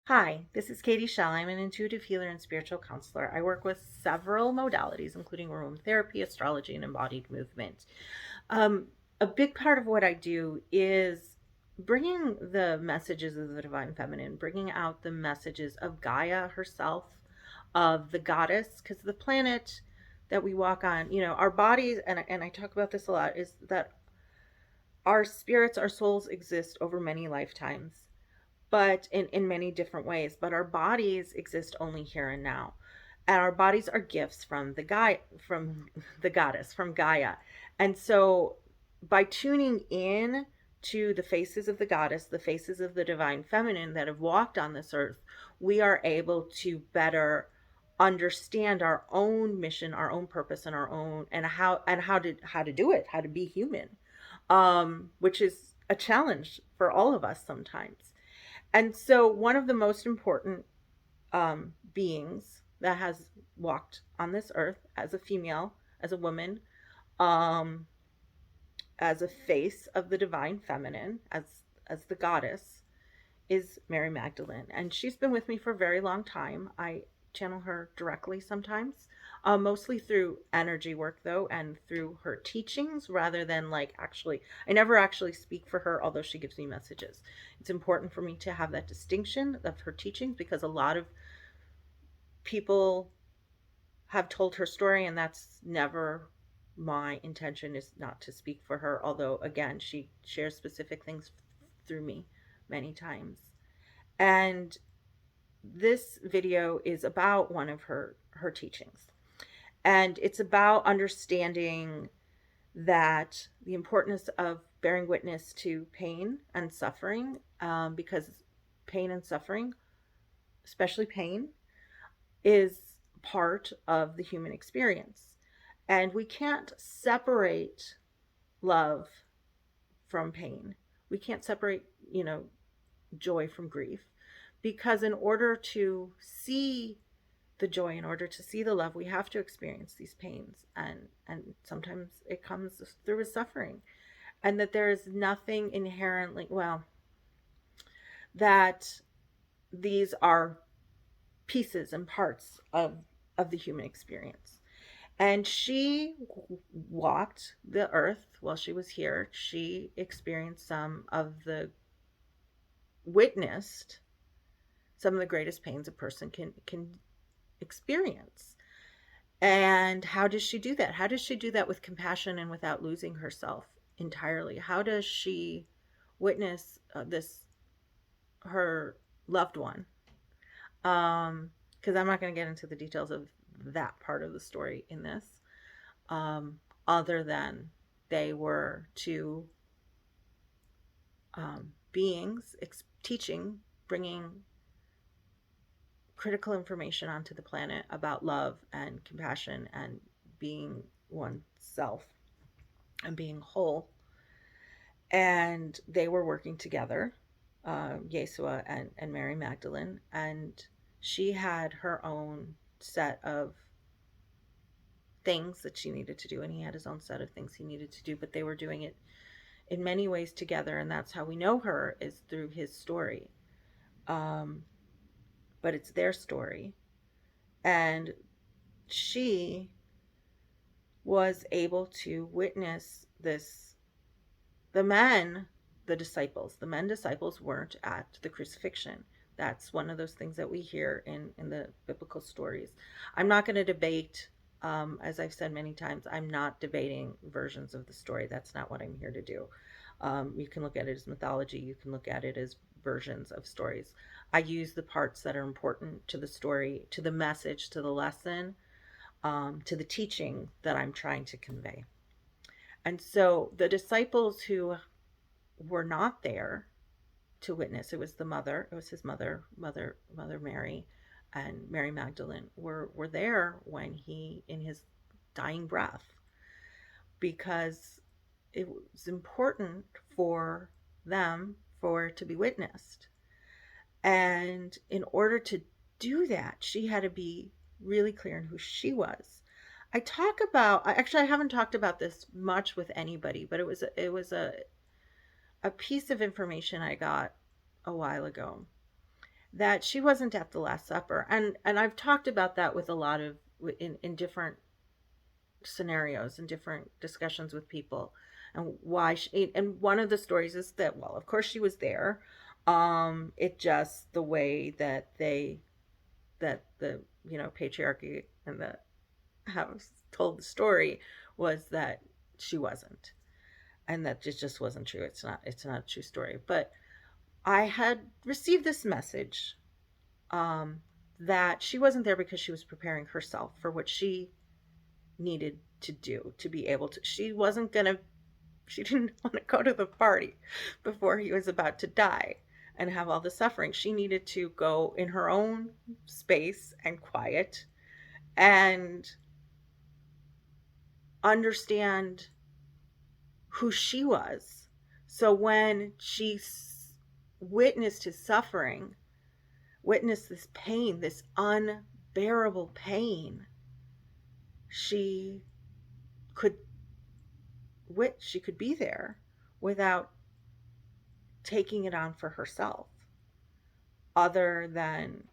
Hi, this is Katie Shell. I'm an intuitive healer and spiritual counselor. I work with several modalities, including aromatherapy, astrology, and embodied movement. Um, a big part of what I do is bringing the messages of the divine feminine, bringing out the messages of Gaia herself, of the goddess, because the planet that we walk on, our bodies, and I talk about this a lot, is that our spirits, our souls exist over many lifetimes, but in many different ways. But our bodies exist only here and now. And our bodies are gifts from from the goddess, from Gaia. And so by tuning in to the faces of the goddess, the faces of the divine feminine that have walked on this earth, we are able to better understand our own mission, our own purpose, and our own and how to do it, how to be human, which is a challenge for all of us sometimes. And so, one of the most important beings that has walked on this earth as a female, as a woman, um, as a face of the divine feminine, as the goddess, is Mary Magdalene, and she's been with me for a very long time. I channel her directly sometimes, mostly through energy work though, and through her teachings rather than like actually. I never actually speak for her, although she gives me messages. It's important for me to have that distinction of her teachings because a lot of people have told her story, and that's never my intention. Is not to speak for her, although again she shares specific things through me many times. And this video is about one of her teachings, and it's about understanding that the importance of bearing witness to pain and suffering, because pain and suffering, especially pain, is part of the human experience, and we can't separate love from pain. We can't separate, joy from grief, because in order to see the joy, in order to see the love, we have to experience these pains, and sometimes it comes through a suffering, and that there is nothing inherently, well, that these are pieces and parts of the human experience. And she walked the earth while she was here. She experienced witnessed some of the greatest pains a person can experience. And how does she do that? How does she do that with compassion and without losing herself entirely? How does she witness this, her loved one? Because I'm not going to get into the details of that part of the story in this, other than they were two beings teaching, bringing critical information onto the planet about love and compassion and being oneself and being whole. And they were working together, Yeshua and Mary Magdalene, and she had her own set of things that she needed to do, and he had his own set of things he needed to do, but they were doing it in many ways together, and that's how we know her, is through his story. Um, but it's their story, and she was able to witness this. The men disciples weren't at the crucifixion. That's one of those things that we hear in the biblical stories. I'm not going to debate, as I've said many times, I'm not debating versions of the story. That's not what I'm here to do. You can look at it as mythology, you can look at it as versions of stories. I use the parts that are important to the story, to the message, to the lesson, to the teaching that I'm trying to convey. And so the disciples who were not there to witness, it was his mother Mary, and Mary Magdalene were there when he, in his dying breath, because it was important for them for to be witnessed. And in order to do that, she had to be really clear in who she was. I haven't talked about this much with anybody, but it was a piece of information I got a while ago. that she wasn't at the Last Supper. And I've talked about that with a lot of in different scenarios and different discussions with people, and why she, and one of the stories is that, well, of course she was there. It just the way that the patriarchy and the house told the story was that she wasn't, and that it just wasn't true. It's not a true story. But I had received this message, um, that she wasn't there because she was preparing herself for what she needed to do to be able to. She didn't want to go to the party before he was about to die and have all the suffering. She needed to go in her own space and quiet and understand who she was. So when she witnessed his suffering, witnessed this pain, this unbearable pain, she could she could be there without taking it on for herself. Other than,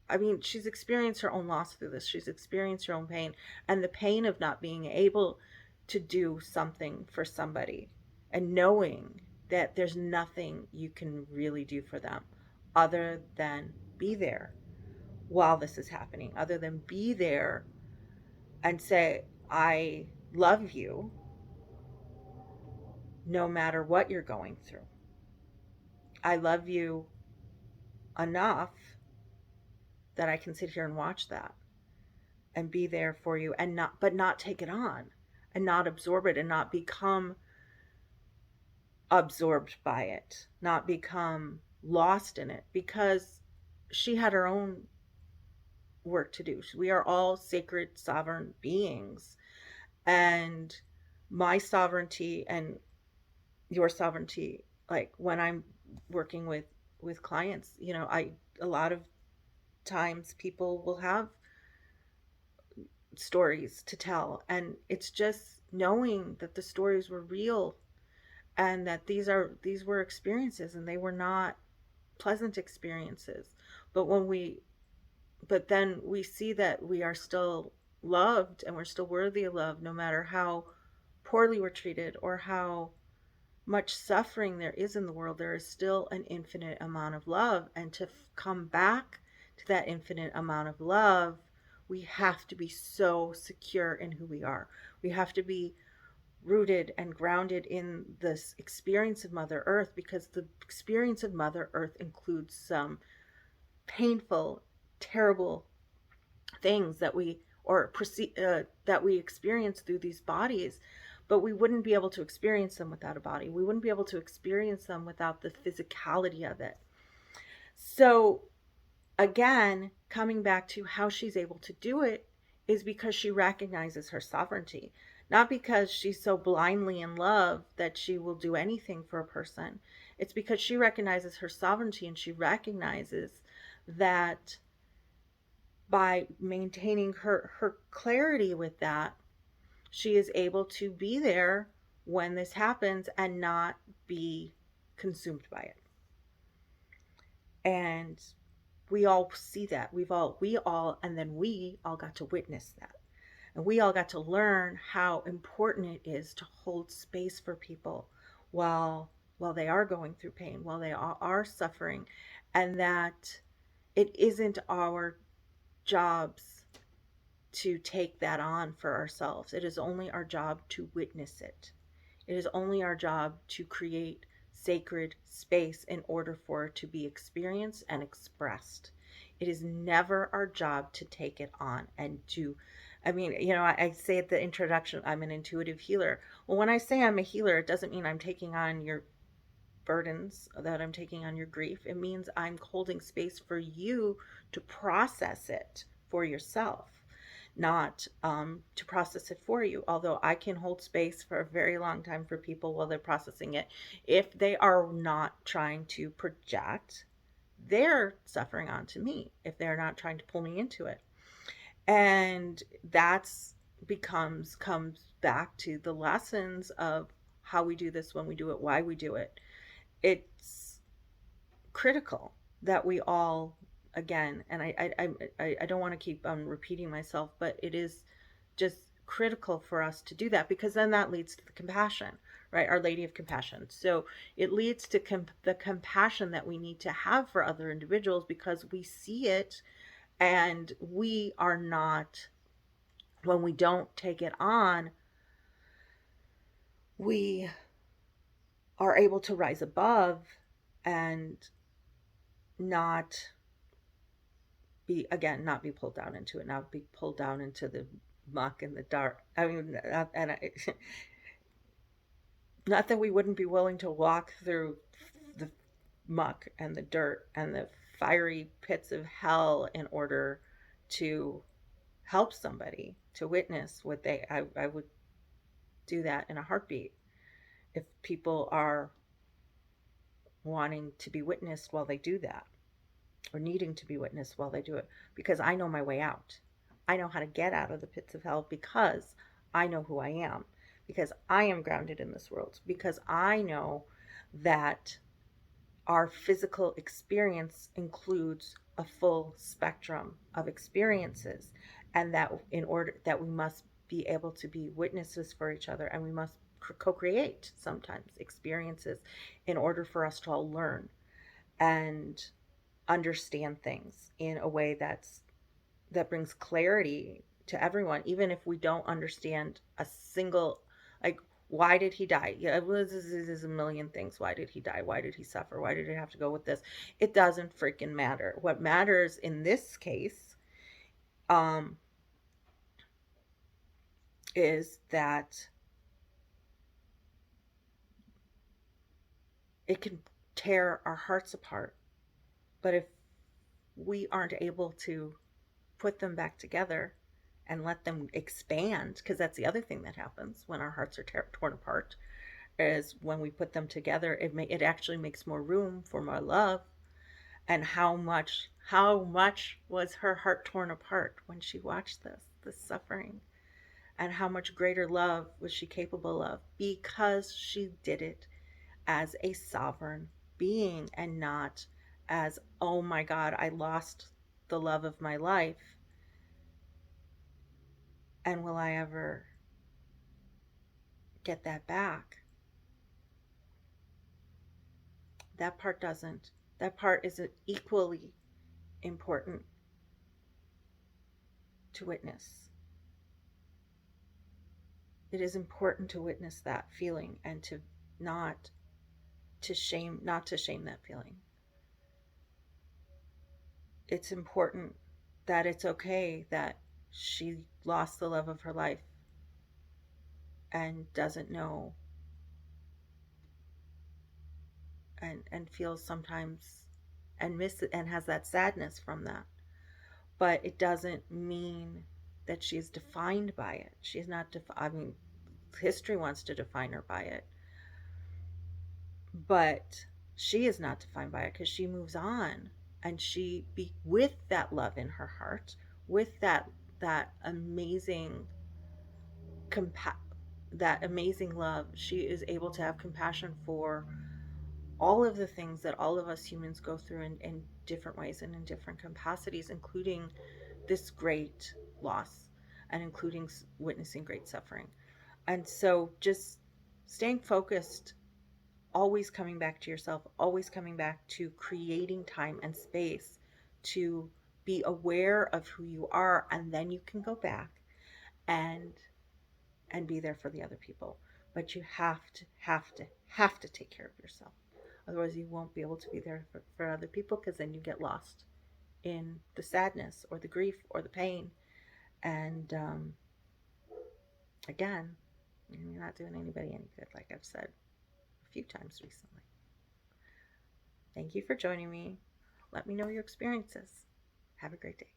I mean, she's experienced her own loss through this. She's experienced her own pain and the pain of not being able to do something for somebody, and knowing that there's nothing you can really do for them other than be there while this is happening, other than be there and say, I love you no matter what you're going through. I love you enough that I can sit here and watch that and be there for you, and not take it on, and not absorb it, and not become absorbed by it, not become lost in it, because she had her own work to do. We are all sacred sovereign beings, and my sovereignty and your sovereignty, like when I'm working with clients, I a lot of times people will have stories to tell, and it's just knowing that the stories were real, and that these were experiences, and they were not pleasant experiences. But when we but then we see that we are still loved, and we're still worthy of love, no matter how poorly we're treated or how much suffering there is in the world. There is still an infinite amount of love, and to come back to that infinite amount of love, we have to be so secure in who we are. We have to be rooted and grounded in this experience of Mother Earth, because the experience of Mother Earth includes some painful, terrible things that we experience through these bodies, but we wouldn't be able to experience them without a body. We wouldn't be able to experience them without the physicality of it. So again, coming back to how she's able to do it is because she recognizes her sovereignty, not because she's so blindly in love that she will do anything for a person. It's because she recognizes her sovereignty, and she recognizes that by maintaining her clarity with that, she is able to be there when this happens and not be consumed by it. And we all see that. And then we all got to witness that. And we all got to learn how important it is to hold space for people while they are going through pain, while they are suffering, and that it isn't our jobs to take that on for ourselves. It is only our job to witness it. It is only our job to create sacred space in order for it to be experienced and expressed. It is never our job to take it on and to, I mean, I say at the introduction, I'm an intuitive healer. Well, when I say I'm a healer, it doesn't mean I'm taking on your burdens, that I'm taking on your grief. It means I'm holding space for you to process it for yourself, not to process it for you. Although I can hold space for a very long time for people while they're processing it, if they are not trying to project their suffering onto me, if they're not trying to pull me into it. And comes back to the lessons of how we do this, when we do it, why we do it. It's critical that we all again, and I don't want to keep repeating myself, but it is just critical for us to do that, because then that leads to the compassion, right? Our Lady of Compassion. So it leads to the compassion that we need to have for other individuals, because we see it, and we are not, when we don't take it on, we are able to rise above and not be, again, not be pulled down into it, not be pulled down into the muck and the dark. I mean, not that we wouldn't be willing to walk through the muck and the dirt and the fiery pits of hell in order to help somebody, to witness what I would do that in a heartbeat. If people are wanting to be witnessed while they do that, or needing to be witnessed while they do it, because I know my way out. I know how to get out of the pits of hell, because I know who I am, because I am grounded in this world, because I know that our physical experience includes a full spectrum of experiences, and that in order that we must be able to be witnesses for each other, and we must co-create sometimes experiences in order for us to all learn and understand things in a way that brings clarity to everyone, even if we don't understand a single, like, why did he die? Yeah, there's a million things. Why did he die? Why did he suffer? Why did it have to go with this? It doesn't freaking matter. What matters in this case, um, is that it can tear our hearts apart, but if we aren't able to put them back together and let them expand, because that's the other thing that happens when our hearts are torn apart, is when we put them together, it actually makes more room for more love. And how much was her heart torn apart when she watched this suffering, and how much greater love was she capable of, because she did it as a sovereign being, and not as, oh my god, I lost the love of my life, and will I ever get that back? That part doesn't. That part is equally important to witness. It is important to witness that feeling, and to not not to shame that feeling. It's important that it's okay that she lost the love of her life and doesn't know, and feels sometimes, and miss it, and has that sadness from that. But it doesn't mean that she's defined by it. She's not I mean, history wants to define her by it, but she is not defined by it, because she moves on, and she be with that love in her heart, with that amazing compa- that amazing love. She is able to have compassion for all of the things that all of us humans go through in different ways and in different capacities, including this great loss, and including witnessing great suffering. And so just staying focused, always coming back to yourself, always coming back to creating time and space to be aware of who you are, and then you can go back and be there for the other people. But you have to take care of yourself. Otherwise, you won't be able to be there for other people, because then you get lost in the sadness or the grief or the pain. And again, you're not doing anybody any good, like I've said a few times recently. Thank you for joining me. Let me know your experiences. Have a great day.